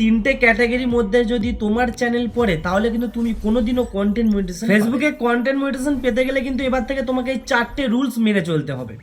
তিনটে ক্যাটাগরির মধ্যে যদি তোমার চ্যানেল পড়ে তাহলে কিন্তু তুমি কোনোদিনও কন্টেন্ট মনিটাইজেশন ফেসবুকে কন্টেন্ট মনিটাইজেশন পেতে গেলে কিন্তু এবার থেকে তোমাকে এই চারটে রুলস মেনে চলতে হবে।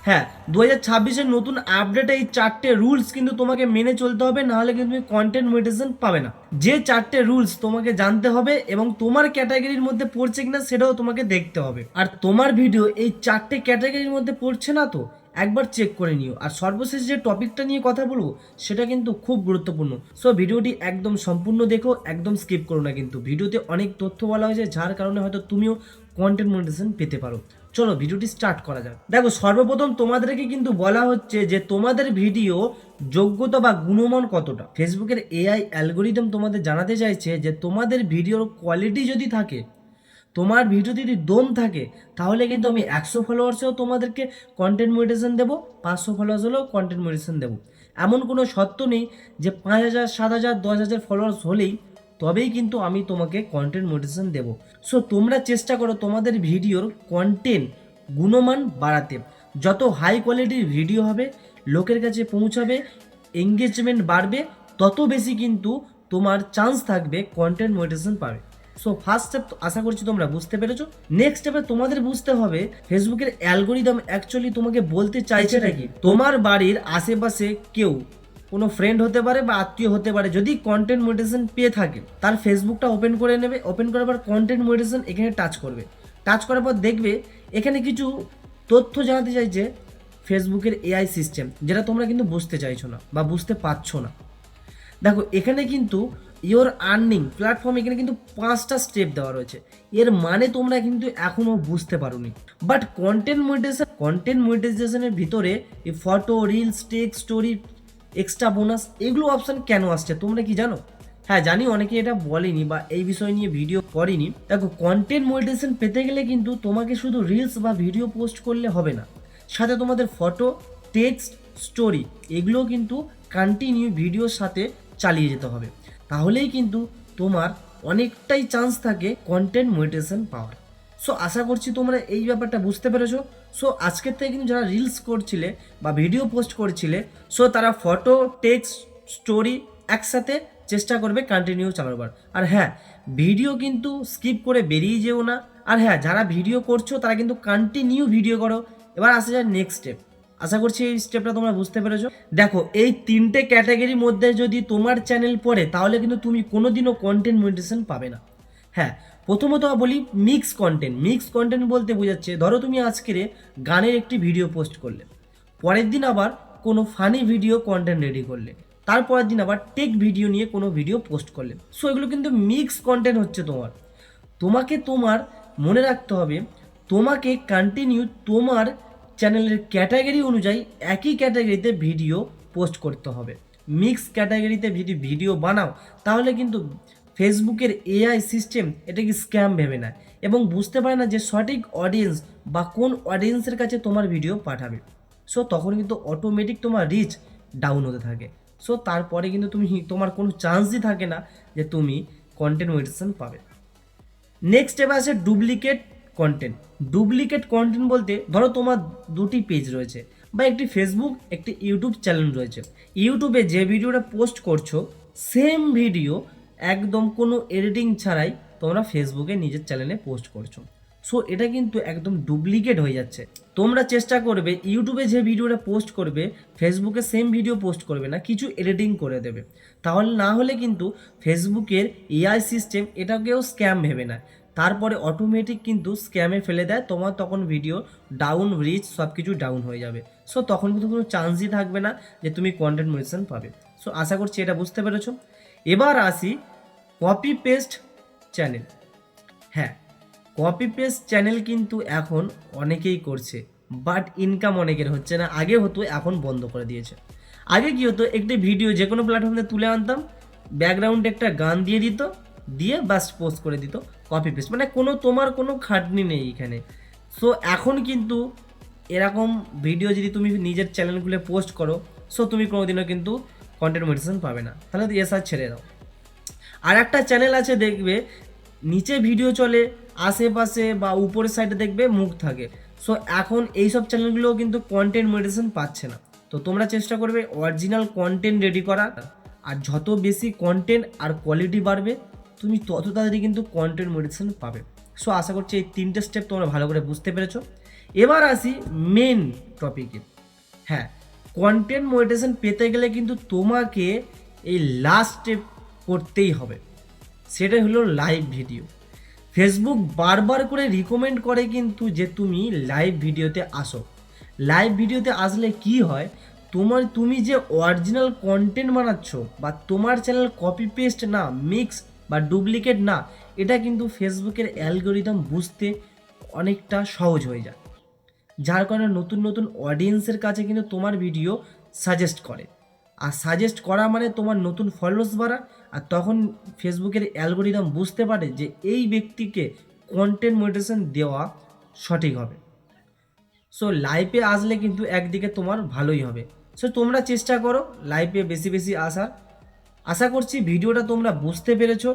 হ্যাঁ, 2026-এর নতুন আপডেটে এই চারটে রুলস কিন্তু তোমাকে মেনে চলতে হবে, নাহলে কিন্তু তুমি কন্টেন্ট মনিটাইজেশন পাবে না। যে চারটে রুলস তোমাকে জানতে হবে এবং তোমার ক্যাটাগরির মধ্যে পড়ছে কিনা সেটাও তোমাকে দেখতে হবে। আর তোমার ভিডিও এই চারটে ক্যাটাগরির মধ্যে পড়ছে না তো একবার চেক করে নিও। আর সর্বশেষ যে টপিকটা নিয়ে কথা বলবো সেটা কিন্তু খুব গুরুত্বপূর্ণ। সো ভিডিওটি একদম সম্পূর্ণ দেখো, একদম স্কিপ করো না। কিন্তু ভিডিওতে অনেক তথ্য বলা হয়েছে যার কারণে হয়তো তুমিও কন্টেন্ট মনিটাইজেশন পেতে পারো। চলো ভিডিওটি স্টার্ট করা যাক। দেখো, সর্বপ্রথম তোমাদেরকে কিন্তু বলা হচ্ছে যে তোমাদের ভিডিও যোগ্যতা বা গুণমান কতটা। ফেসবুকের এআই অ্যালগোরিদম তোমাদের জানাতে চাইছে যে তোমাদের ভিডিওর কোয়ালিটি যদি থাকে, তোমার ভিডিওতে যদি দম থাকে, তাহলে কিন্তু আমি 100 ফলোয়ার্সেও তোমাদেরকে কন্টেন্ট মনিটাইজেশন দেবো, 500 ফলোয়ার্স হলেও কন্টেন্ট মনিটাইজেশন দেবো। এমন কোনো শর্ত নেই যে 5000, 7000, 10,000 ফলোয়ার্স হলেই তবেই কিন্তু আমি তোমাকে কন্টেন্ট মনিটাইজেশন দেবো। সো তোমরা চেষ্টা করো তোমাদের ভিডিওর কন্টেন্ট গুণমান বাড়াতে। যত হাই কোয়ালিটির ভিডিও হবে, লোকের কাছে পৌঁছাবে, এঙ্গেজমেন্ট বাড়বে, তত বেশি কিন্তু তোমার চান্স থাকবে কন্টেন্ট মনিটাইজেশন পাবে। সো ফার্স্ট স্টেপ আশা করছি তোমরা বুঝতে পেরেছো। নেক্সট স্টেপে তোমাদের বুঝতে হবে ফেসবুকের অ্যালগোরিদম অ্যাকচুয়ালি তোমাকে বলতে চাইছে নাকি। তোমার বাড়ির আশেপাশে কেউ, কোনো ফ্রেন্ড হতে পারে বা আত্মীয় হতে পারে, যদি কন্টেন্ট মনিটাইজেশন পেয়ে থাকে তার ফেসবুকটা ওপেন করে নেবে। ওপেন করার পর কন্টেন্ট মনিটাইজেশন এখানে টাচ করবে। টাচ করার পর দেখবে এখানে কিছু তথ্য জানাতে চাইছে ফেসবুকের এআই সিস্টেম, যেটা তোমরা কিন্তু বুঝতে চাইছো না বা বুঝতে পারছো না। দেখো, এখানে কিন্তু ইওর আর্নিং প্ল্যাটফর্ম, এখানে কিন্তু 5টা স্টেপ দেওয়া রয়েছে। এর মানে তোমরা কিন্তু এখনও বুঝতে পারোনি। বাট কন্টেন্ট মনিটাইজেশনের ভিতরে এই photo, reels, text, story, extra bonus, এগুলো অপশান কেন আসছে তোমরা কি জানো? হ্যাঁ জানি, অনেকে এটা বলেনি বা এই বিষয় নিয়ে ভিডিও করেনি। দেখো, কন্টেন্ট মনিটাইজেশন পেতে গেলে কিন্তু তোমাকে শুধু রিলস বা ভিডিও পোস্ট করলে হবে না, সাথে তোমাদের ফটো, টেক্সট, স্টোরি এগুলো কিন্তু কন্টিনিউ ভিডিওর সাথে চালিয়ে যেতে হবে। তাহলেই কিন্তু তোমার অনেকটাই চান্স থাকে কন্টেন্ট মনিটাইজেশন পাওয়ার। সো আশা করছি তোমরা এই ব্যাপারটা বুঝতে পেরেছো। সো আজকের থেকে কিন্তু যারা রিলস করছিলে বা ভিডিও পোস্ট করছিলে, সো তারা ফটো, টেক্সট, স্টোরি একসাথে চেষ্টা করবে কন্টিনিউ চালাবার। আর হ্যাঁ, ভিডিও কিন্তু স্কিপ করে বেরিয়ে যেও না। আর হ্যাঁ, যারা ভিডিও করছো তারা কিন্তু কন্টিনিউ ভিডিও করো। এবার আসা যায় নেক্সট স্টেপ। আশা করছি এই স্টেপটা তোমরা বুঝতে পেরেছো। দেখো, এই তিনটে ক্যাটাগরির মধ্যে যদি তোমার চ্যানেল পড়ে তাহলে কিন্তু তুমি কোনোদিনও কন্টেন্ট মনিটাইজেশন পাবে না। হ্যাঁ, প্রথমত বলি মিক্স কন্টেন্ট। মিক্স কন্টেন্ট বলতে বোঝাচ্ছে, ধরো তুমি আজকের গানের একটি ভিডিও পোস্ট করলে, পরের দিন আবার কোনো ফানি ভিডিও কন্টেন্ট রেডি করলে, তারপরের দিন আবার টেক ভিডিও নিয়ে কোনো ভিডিও পোস্ট করলে। সো এগুলো কিন্তু মিক্স কন্টেন্ট হচ্ছে তোমার। তোমার মনে রাখতে হবে, তোমাকে কন্টিনিউ তোমার চ্যানেলের ক্যাটাগরি অনুযায়ী একই ক্যাটাগরিতে ভিডিও পোস্ট করতে হবে। মিক্স ক্যাটাগরিতে ভিডিও বানাও, তাহলে কিন্তু ফেসবুকের এআই সিস্টেম এটাকে স্ক্যাম ভেবে নেয় এবং বুঝতে পারে না যে সঠিক অডিয়েন্স বা কোন অডিয়েন্সের কাছে তোমার ভিডিও পাঠাবে। সো তখন কিন্তু অটোমেটিক তোমার রিচ ডাউন হতে থাকে। সো তারপরে কিন্তু তোমার কোনো চান্সই থাকে না যে তুমি কন্টেন্ট মনিটাইজেশন পাবে। নেক্সট স্টেপ আছে ডুপ্লিকেট কন্টেন্ট। ডুপ্লিকেট কন্টেন্ট বলতে, ধরো তোমার দুটি পেজ রয়েছে বা একটি ফেসবুক, একটি ইউটিউব চ্যানেল রয়েছে। ইউটিউবে যে ভিডিওটা পোস্ট করছো সেম ভিডিও একদম কোনো এডিটিং ছাড়াই তোমরা ফেসবুকে নিজের চ্যানেলে পোস্ট করছো। সো এটা কিন্তু একদম ডুপ্লিকেট হয়ে যাচ্ছে। তোমরা চেষ্টা করবে ইউটিউবে যে ভিডিওটা পোস্ট করবে ফেসবুকে সেম ভিডিও পোস্ট করবে না, কিছু এডিটিং করে দেবে। তাহলে না হলে কিন্তু ফেসবুকের এআই সিস্টেম এটাকেও স্ক্যাম ভেবে নেয়, তারপরে অটোমেটিক কিন্তু স্ক্যামে ফেলে দেয়। তোমার তখন ভিডিও ডাউন, রিচ সব কিছু ডাউন হয়ে যাবে। সো তখন কিন্তু কোনো চান্সই থাকবে না যে তুমি কন্টেন্ট মনিটাইজেশন পাবে। সো আশা করছি এটা বুঝতে পেরেছো। এবার আসি কপি পেস্ট চ্যানেল। হ্যাঁ, কপি পেস্ট চ্যানেল কিন্তু এখন অনেকেই করছে, বাট ইনকাম অনেকের হচ্ছে না। আগে হতো, এখন বন্ধ করে দিয়েছে। আগে কি হতো, একটি ভিডিও যে কোনো প্ল্যাটফর্মে তুলে আনতাম, ব্যাকগ্রাউন্ডে একটা গান দিয়ে দিত, দিয়ে বাস পোস্ট করে দিত, কপি পেস্ট, মানে তোমার কোনো খাটনি নেই এখানে। সো এখন কিন্তু এরকম ভিডিও যদি তুমি নিজের চ্যানেলগুলো পোস্ট করো, সো তুমি কোনোদিনও কিন্তু কন্টেন্ট মনিটাইজেশন পাবে না। তাহলে তো এস আর ছেড়ে দাও। আর একটা চ্যানেল আছে, দেখবে নিচে ভিডিও চলে, আশেপাশে বা উপরের সাইডে দেখবে মুখ থাকে। সো এখন এইসব চ্যানেলগুলোও কিন্তু কন্টেন্ট মনিটাইজেশন পাচ্ছে না। তো তোমরা চেষ্টা করবে অরিজিনাল কন্টেন্ট রেডি করা, আর যত বেশি কন্টেন্ট আর কোয়ালিটি বাড়বে তুমি তত তাড়াতাড়ি কিন্তু কন্টেন্ট মনিটাইজেশন পাবে। সো আশা করছি এই 3টে স্টেপ তোমরা ভালো করে বুঝতে পেরেছো। এবার আসি মেন টপিকে। হ্যাঁ, কন্টেন্ট মনিটাইজেশন পেতে গেলে কিন্তু তোমাকে এই লাস্ট স্টেপ করতেই হবে, সেটাই হলো লাইভ ভিডিও। ফেসবুক বারবার করে রিকমেন্ড করে কিন্তু যে তুমি লাইভ ভিডিওতে আসো। লাইভ ভিডিওতে আসলে কি হয়, তুমি যে অরিজিনাল কন্টেন্ট বানাচ্ছ বা তোমার চ্যানেল কপি পেস্ট না, মিক্স বা ডুপ্লিকেট না, এটা কিন্তু ফেসবুকের অ্যালগোরিদম বুঝতে অনেকটা সহজ হয়ে যায়। যার কারণে নতুন নতুন অডিয়েন্সের কাছে কিন্তু তোমার ভিডিও সাজেস্ট করে। আর সাজেস্ট করা মানে তোমার নতুন ফলোয়ার্স বাড়া, আর তখন ফেসবুকের অ্যালগোরিদম বুঝতে পারে যে এই ব্যক্তিকে কন্টেন্ট মনিটাইজেশন দেওয়া সঠিক হবে। সো লাইভে আসলে কিন্তু একদিকে তোমার ভালোই হবে। সো তোমরা চেষ্টা করো লাইভে বেশি বেশি আসার। আশা করছি ভিডিওটা তোমরা বুঝতে পেরেছো।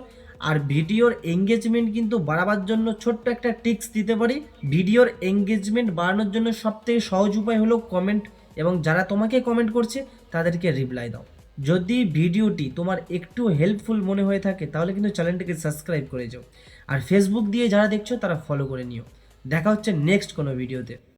আর ভিডিওর এঙ্গেজমেন্ট কিন্তু বাড়াবার জন্য ছোট্ট একটা টিপস দিতে পারি। ভিডিওর এঙ্গেজমেন্ট বাড়ানোর জন্য সবথেকে সহজ উপায় হলো কমেন্ট, এবং যারা তোমাকে কমেন্ট করছে তাদেরকে রিপ্লাই দাও। যদি ভিডিওটি তোমার একটু হেল্পফুল মনে হয়ে থাকে তাহলে কিন্তু চ্যানেলটিকে সাবস্ক্রাইব করে যাও। আর ফেসবুক দিয়ে যারা দেখছো তারা ফলো করে নিও। দেখা হচ্ছে নেক্সট কোনো ভিডিওতে।